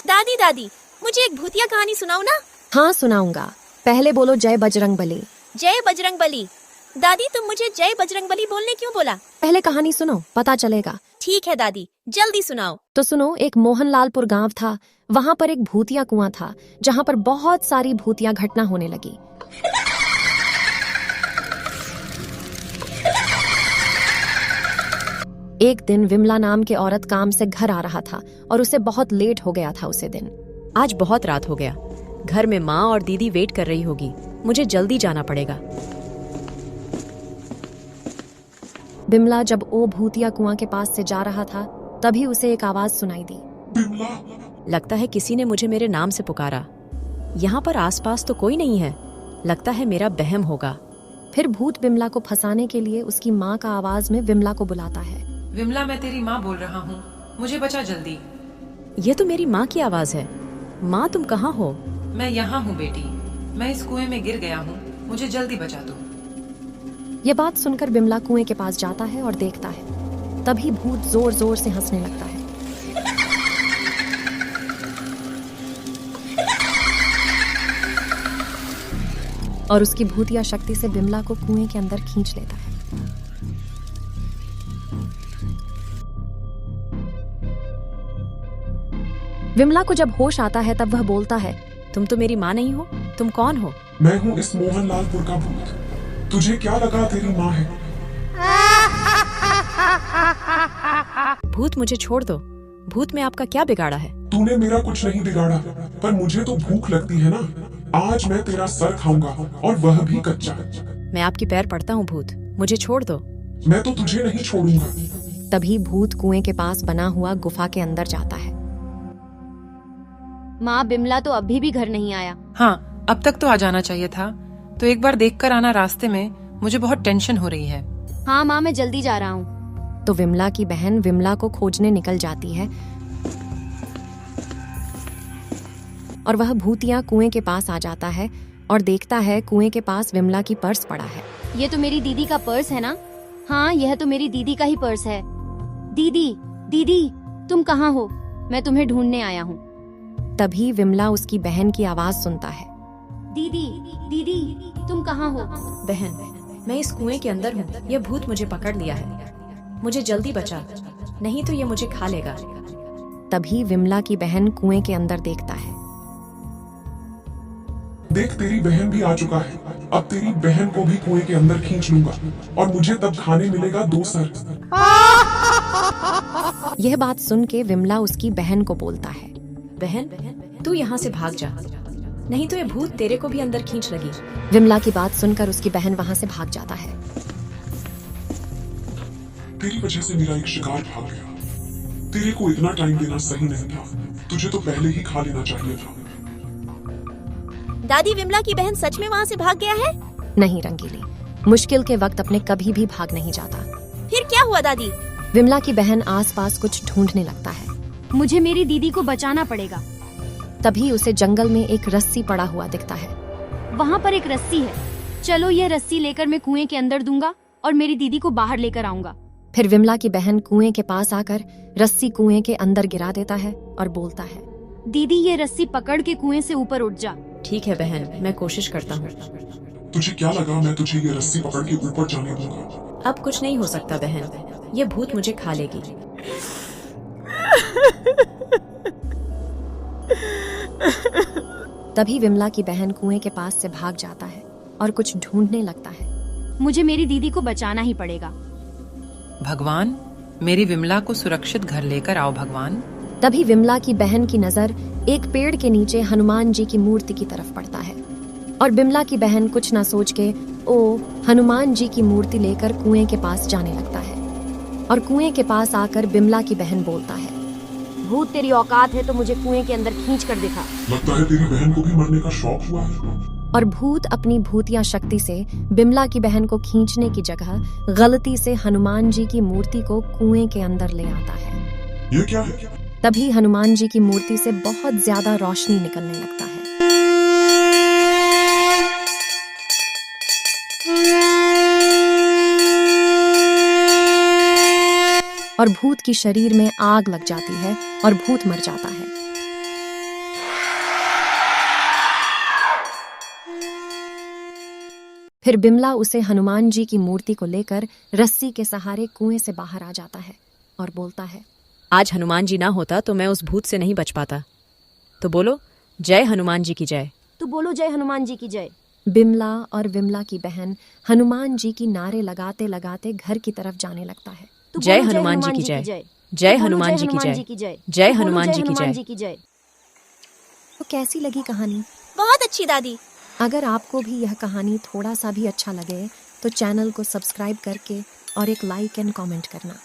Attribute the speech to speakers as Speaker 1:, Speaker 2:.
Speaker 1: दादी दादी, मुझे एक भूतिया कहानी सुनाओ ना।
Speaker 2: हाँ सुनाऊंगा, पहले बोलो जय बजरंगबली।
Speaker 1: जय बजरंगबली। दादी तुम मुझे जय बजरंगबली बोलने क्यों बोला?
Speaker 2: पहले कहानी सुनो, पता चलेगा।
Speaker 1: ठीक है दादी, जल्दी सुनाओ।
Speaker 2: तो सुनो, एक मोहनलालपुर गांव था। वहां पर एक भूतिया कुआं था, जहां पर बहुत सारी भूतिया घटना होने लगी। एक दिन विमला नाम के औरत काम से घर आ रहा था और उसे बहुत लेट हो गया था उसे दिन।
Speaker 3: आज बहुत रात हो गया, घर में माँ और दीदी वेट कर रही होगी, मुझे जल्दी जाना पड़ेगा।
Speaker 2: बिमला जब ओ भूतिया कुआं के पास से जा रहा था, तभी उसे एक आवाज सुनाई दी।
Speaker 3: लगता है किसी ने मुझे मेरे नाम से पुकारा। यहाँ पर आसपास तो कोई नहीं है, लगता है मेरा वहम होगा।
Speaker 2: फिर भूत बिमला को फंसाने के लिए उसकी माँ का आवाज में विमला को बुलाता है।
Speaker 4: विमला, मैं तेरी माँ बोल रहा हूँ, मुझे बचा जल्दी।
Speaker 3: ये तो मेरी माँ की आवाज है। माँ तुम कहाँ हो?
Speaker 4: मैं यहाँ हूँ बेटी, मैं इस कुएं में गिर गया हूँ, मुझे जल्दी बचा दो।
Speaker 2: ये बात सुनकर बिमला कुएं के पास जाता है और देखता है। तभी भूत जोर जोर से हंसने लगता है। और उसकी भूतिया शक्ति से बिमला को कुएं के अंदर खींच लेता है। विमला को जब होश आता है तब वह बोलता है,
Speaker 3: तुम तो मेरी माँ नहीं हो, तुम कौन हो?
Speaker 5: मैं हूँ इस मोहनलालपुर का भूत। तुझे क्या लगा तेरी माँ है?
Speaker 3: भूत मुझे छोड़ दो। भूत में आपका क्या बिगाड़ा है?
Speaker 5: तूने मेरा कुछ नहीं बिगाड़ा, पर मुझे तो भूख लगती है ना। आज मैं तेरा सर खाऊंगा, और वह भी कच्चा।
Speaker 3: मैं आपकी पैर पड़ता हूँ भूत, मुझे छोड़ दो।
Speaker 5: मैं तो तुझे नहीं छोड़ूंगा।
Speaker 2: तभी भूत कुएं के पास बना हुआ गुफा के अंदर जाता है।
Speaker 6: माँ, बिमला तो अभी भी घर नहीं आया।
Speaker 4: हाँ, अब तक तो आ जाना चाहिए था, तो एक बार देख कर आना रास्ते में, मुझे बहुत टेंशन हो रही है।
Speaker 6: हाँ माँ, मैं जल्दी जा रहा हूँ।
Speaker 2: तो विमला की बहन विमला को खोजने निकल जाती है और वह भूतिया कुएं के पास आ जाता है और देखता है कुएं के पास विमला की पर्स पड़ा है।
Speaker 6: ये तो मेरी दीदी का पर्स है ना? हाँ, यह तो मेरी दीदी का ही पर्स है। दीदी, दीदी, तुम कहाँ हो? मैं तुम्हें ढूंढने आया हूँ।
Speaker 2: तभी विमला उसकी बहन की आवाज सुनता है।
Speaker 6: दीदी, दीदी, तुम कहाँ हो?
Speaker 3: बहन, मैं इस कुएं के अंदर हूँ, यह भूत मुझे पकड़ लिया है, मुझे जल्दी बचा, नहीं तो ये मुझे खा लेगा।
Speaker 2: तभी विमला की बहन कुएं के अंदर देखता है।
Speaker 5: देख, तेरी बहन भी आ चुका है। अब तेरी बहन को भी कुएं के अंदर खींच लूंगा, और मुझे तब खाने मिलेगा 2 सर।
Speaker 2: यह बात सुन के विमला उसकी बहन को बोलता है,
Speaker 3: बहन, तू यहाँ से भाग जा, नहीं तो ये भूत तेरे को भी अंदर खींच लगी।
Speaker 2: विमला की बात सुनकर उसकी बहन वहां से भाग जाता है।
Speaker 5: तेरी वजह से मेरा एक शिकार भाग गया। तेरे को इतना टाइम देना सही नहीं था, तुझे तो पहले ही खा लेना चाहिए था।
Speaker 1: दादी, विमला की बहन सच में वहाँ से भाग गया है?
Speaker 2: नहीं रंगीली, मुश्किल के वक्त अपने कभी भी भाग नहीं जाता।
Speaker 1: फिर क्या हुआ दादी?
Speaker 2: विमला की बहन आसपास कुछ ढूंढने लगता है।
Speaker 6: मुझे मेरी दीदी को बचाना पड़ेगा।
Speaker 2: तभी उसे जंगल में एक रस्सी पड़ा हुआ दिखता है।
Speaker 6: वहाँ पर एक रस्सी है, चलो यह रस्सी लेकर मैं कुएं के अंदर दूंगा और मेरी दीदी को बाहर लेकर आऊंगा।
Speaker 2: फिर विमला की बहन कुएं के पास आकर रस्सी कुएं के अंदर गिरा देता है और बोलता है,
Speaker 6: दीदी, ये रस्सी पकड़ के कुएं से ऊपर उठ जा।
Speaker 3: ठीक है बहन, मैं कोशिश करता हूँ।
Speaker 5: तुझे क्या लगा मैं तुझे ये रस्सी पकड़ के ऊपर जाने दूंगा?
Speaker 3: अब कुछ नहीं हो सकता बहन, ये भूत मुझे खा लेगी।
Speaker 2: तभी विमला की बहन कुएं के पास से भाग जाता है और कुछ ढूंढने लगता है।
Speaker 6: मुझे मेरी दीदी को बचाना ही पड़ेगा।
Speaker 4: भगवान, मेरी विमला को सुरक्षित घर लेकर आओ भगवान।
Speaker 2: तभी विमला की बहन की नजर एक पेड़ के नीचे हनुमान जी की मूर्ति की तरफ पड़ता है और विमला की बहन कुछ ना सोच के ओ हनुमान जी की मूर्ति लेकर कुएं के पास जाने लगता है। और कुएं के पास आकर विमला की बहन बोलता है,
Speaker 6: भूत, तेरी औकात है तो मुझे कुएं के अंदर खींच कर दिखा।
Speaker 5: लगता है तेरी बहन को भी मरने का शौक हुआ है।
Speaker 2: और भूत अपनी भूतिया शक्ति से बिमला की बहन को खींचने की जगह गलती से हनुमान जी की मूर्ति को कुएं के अंदर ले आता है।
Speaker 5: ये क्या है?
Speaker 2: तभी हनुमान जी की मूर्ति से बहुत ज्यादा रोशनी निकलने लगता है। और भूत की शरीर में आग लग जाती है और भूत मर जाता है। फिर बिमला उसे हनुमान जी की मूर्ति को लेकर रस्सी के सहारे कुएं से बाहर आ जाता है और बोलता है,
Speaker 3: आज हनुमान जी ना होता तो मैं उस भूत से नहीं बच पाता। तो बोलो जय हनुमान जी की जय।
Speaker 6: तो बोलो जय हनुमान जी की जय।
Speaker 2: बिमला और विमला की बहन हनुमान जी की नारे लगाते लगाते घर की तरफ जाने लगता है।
Speaker 6: तो
Speaker 3: जय
Speaker 6: बोलो
Speaker 3: हनुमान जी की जय। जय
Speaker 6: तो बोलो
Speaker 3: हनुमान जी की जय। जय हनुमान जी की जय।
Speaker 2: तो कैसी लगी कहानी?
Speaker 1: बहुत अच्छी दादी।
Speaker 2: अगर आपको भी यह कहानी थोड़ा सा भी अच्छा लगे तो चैनल को सब्सक्राइब करके और एक लाइक एंड कमेंट करना।